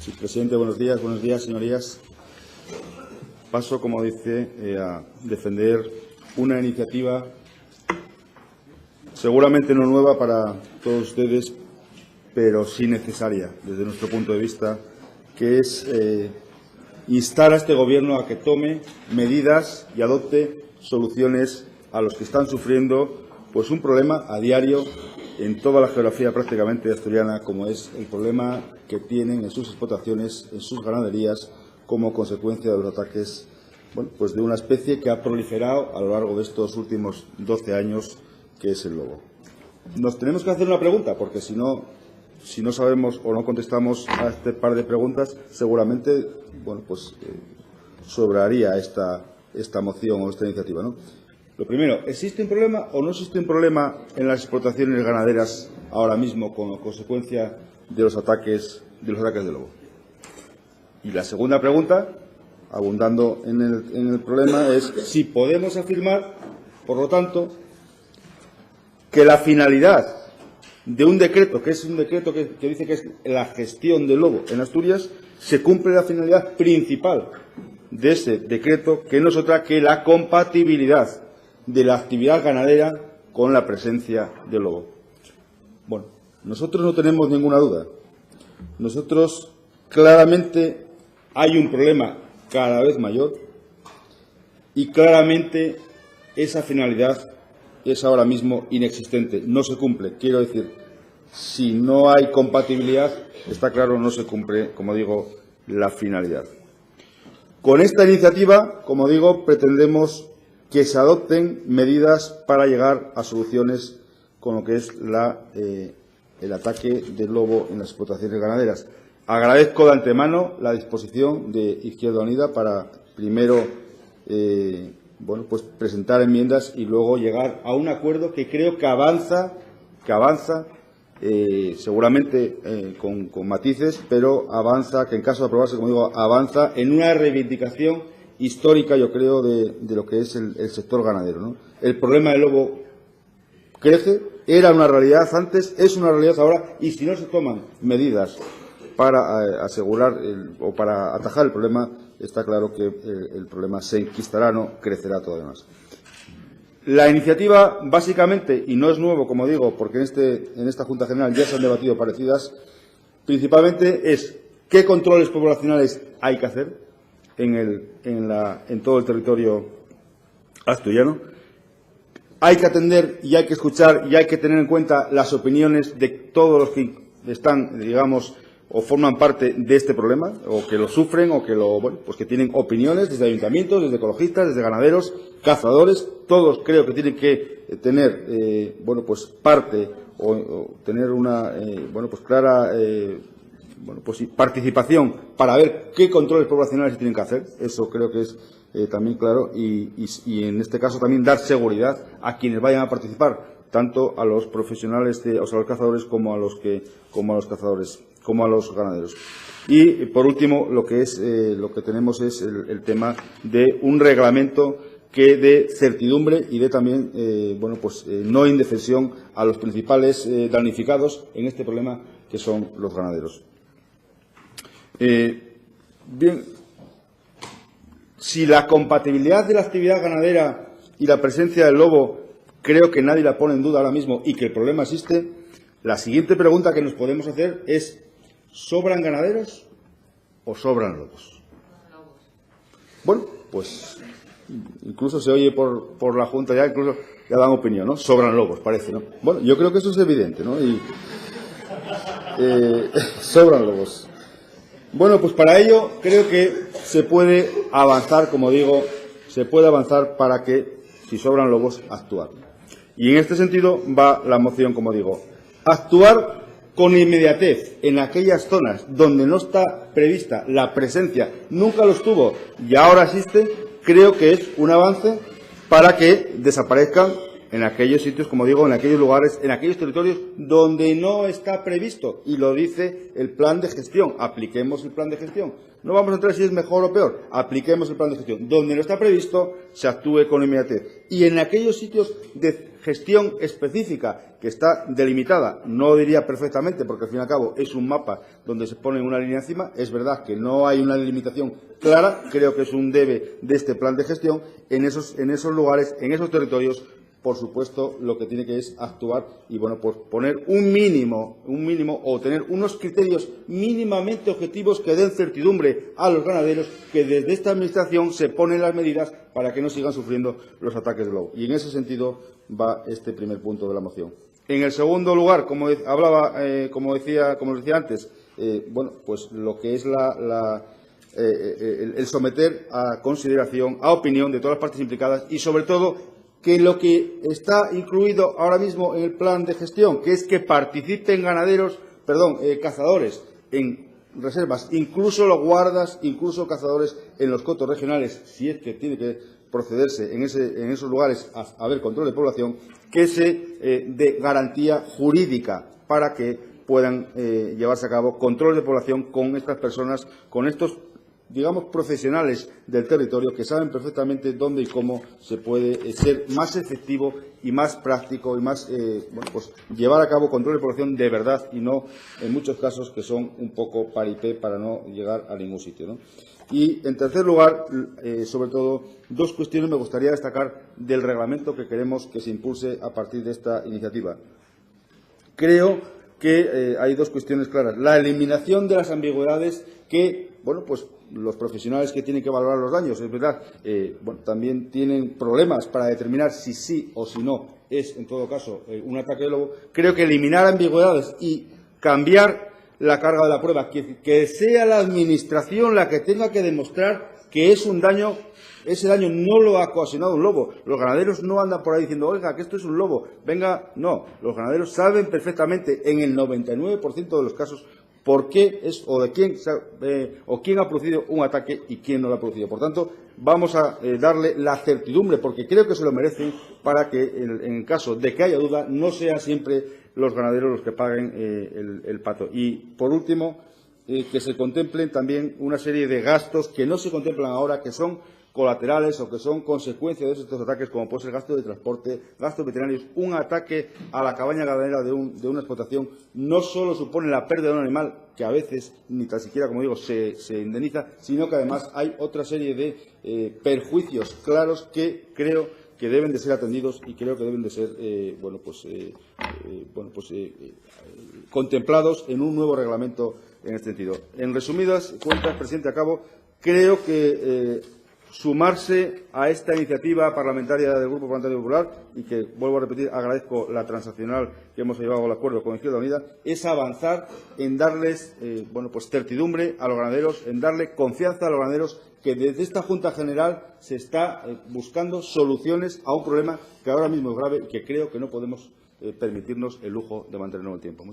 Sí, presidente, buenos días, señorías. Paso, como dice, a defender una iniciativa seguramente no nueva para todos ustedes, pero sí necesaria desde nuestro punto de vista, que es instar a este Gobierno a que tome medidas y adopte soluciones a los que están sufriendo pues un problema a diario en toda la geografía prácticamente asturiana, como es el problema que tienen en sus explotaciones, en sus ganaderías, como consecuencia de los ataques pues de una especie que ha proliferado a lo largo de estos últimos 12 años, que es el lobo. Nos tenemos que hacer una pregunta, porque si no sabemos o no contestamos a este par de preguntas, seguramente sobraría esta moción o esta iniciativa, ¿no? Lo primero, ¿existe un problema o no existe un problema en las explotaciones ganaderas ahora mismo como consecuencia de los ataques del lobo? Y la segunda pregunta, abundando en el problema, es si podemos afirmar, por lo tanto, que la finalidad de un decreto, que es un decreto que dice que es la gestión del lobo en Asturias, se cumple la finalidad principal de ese decreto, que no es otra que la compatibilidad de la actividad ganadera con la presencia del lobo. Bueno, nosotros no tenemos ninguna duda. Nosotros claramente hay un problema cada vez mayor y claramente esa finalidad es ahora mismo inexistente, no se cumple. Quiero decir, si no hay compatibilidad, está claro, no se cumple, como digo, la finalidad. Con esta iniciativa, como digo, pretendemos que se adopten medidas para llegar a soluciones con lo que es el ataque del lobo en las explotaciones ganaderas. Agradezco de antemano la disposición de Izquierda Unida para primero presentar enmiendas y luego llegar a un acuerdo que creo que avanza seguramente con matices, pero avanza, que en caso de aprobarse, como digo, avanza en una reivindicación histórica, yo creo, de lo que es el sector ganadero, ¿no? El problema del lobo crece, era una realidad antes, es una realidad ahora, y si no se toman medidas para asegurar o para atajar el problema, está claro que el problema se enquistará, no crecerá todavía más. La iniciativa, básicamente, y no es nuevo, como digo, porque en esta Junta General ya se han debatido parecidas, principalmente es qué controles poblacionales hay que hacer en todo el territorio asturiano. Hay que atender y hay que escuchar y hay que tener en cuenta las opiniones de todos los que están, digamos, o forman parte de este problema, o que lo sufren, o que que tienen opiniones desde ayuntamientos, desde ecologistas, desde ganaderos, cazadores. Todos creo que tienen que tener parte o tener una clara participación para ver qué controles poblacionales se tienen que hacer. Eso creo que es también claro, y en este caso también dar seguridad a quienes vayan a participar, tanto a los profesionales, a los cazadores, como a los cazadores, como a los ganaderos. Y por último, lo que tenemos es el tema de un reglamento que dé certidumbre y dé también no indefensión a los principales damnificados en este problema, que son los ganaderos. Bien, si la compatibilidad de la actividad ganadera y la presencia del lobo creo que nadie la pone en duda ahora mismo y que el problema existe, la siguiente pregunta que nos podemos hacer es: ¿sobran ganaderos o sobran lobos? Bueno, pues incluso se oye por la Junta ya dan opinión, ¿no? Sobran lobos, parece, ¿no? Bueno, yo creo que eso es evidente, ¿no? Sobran lobos. Bueno, pues para ello creo que se puede avanzar, como digo, se puede avanzar para que, si sobran lobos, actuar. Y en este sentido va la moción, como digo. Actuar con inmediatez en aquellas zonas donde no está prevista la presencia, nunca lo estuvo y ahora existe, creo que es un avance para que desaparezcan en aquellos sitios, como digo, en aquellos lugares, en aquellos territorios donde no está previsto, y lo dice el plan de gestión. Apliquemos el plan de gestión. No vamos a entrar si es mejor o peor. Apliquemos el plan de gestión. Donde no está previsto, se actúe con inmediatez. Y en aquellos sitios de gestión específica que está delimitada, no diría perfectamente, porque al fin y al cabo es un mapa donde se pone una línea encima, es verdad que no hay una delimitación clara, creo que es un debe de este plan de gestión, en esos lugares, en esos territorios, por supuesto, lo que tiene que es actuar y, bueno, pues poner un mínimo o tener unos criterios mínimamente objetivos que den certidumbre a los ganaderos, que desde esta Administración se ponen las medidas para que no sigan sufriendo los ataques de lobo. Y en ese sentido va este primer punto de la moción. En el segundo lugar, como decía antes, bueno, pues lo que es el someter a consideración, a opinión de todas las partes implicadas y, sobre todo, que lo que está incluido ahora mismo en el plan de gestión, que es que participen cazadores en reservas, incluso los guardas, incluso cazadores en los cotos regionales, si es que tiene que procederse en esos lugares a haber control de población, que se dé garantía jurídica para que puedan llevarse a cabo controles de población con estas personas, con estos, digamos, profesionales del territorio que saben perfectamente dónde y cómo se puede ser más efectivo y más práctico y más, bueno, pues llevar a cabo control de población de verdad y no, en muchos casos, que son un poco paripé para no llegar a ningún sitio, ¿no? Y, en tercer lugar, sobre todo, dos cuestiones me gustaría destacar del reglamento que queremos que se impulse a partir de esta iniciativa. Creo que hay dos cuestiones claras. La eliminación de las ambigüedades que, bueno, pues los profesionales que tienen que valorar los daños, es verdad, bueno, también tienen problemas para determinar si sí o si no es, en todo caso, un ataque de lobo. Creo que eliminar ambigüedades y cambiar la carga de la prueba, que sea la Administración la que tenga que demostrar que es un daño, ese daño no lo ha ocasionado un lobo. Los ganaderos no andan por ahí diciendo, oiga, que esto es un lobo, venga, no. Los ganaderos saben perfectamente, en el 99% de los casos, por qué es o de quién o quién ha producido un ataque y quién no lo ha producido. Por tanto, vamos a darle la certidumbre, porque creo que se lo merecen, para que en caso de que haya duda no sea siempre los ganaderos los que paguen el pato. Y, por último, que se contemplen también una serie de gastos que no se contemplan ahora, que son colaterales o que son consecuencia de estos ataques, como puede ser gasto de transporte, gastos veterinarios. Un ataque a la cabaña ganadera de una explotación no solo supone la pérdida de un animal, que a veces ni tan siquiera, como digo, se indemniza, sino que además hay otra serie de perjuicios claros que creo que deben de ser atendidos y creo que deben de ser contemplados en un nuevo reglamento en este sentido. En resumidas cuentas, presidente, acabo. Creo que sumarse a esta iniciativa parlamentaria del Grupo Parlamentario Popular, y que, vuelvo a repetir, agradezco la transaccional que hemos llevado al acuerdo con Izquierda Unida, es avanzar en darles certidumbre a los ganaderos, en darle confianza a los ganaderos, que desde esta Junta General se está buscando soluciones a un problema que ahora mismo es grave y que creo que no podemos permitirnos el lujo de mantenerlo en el tiempo.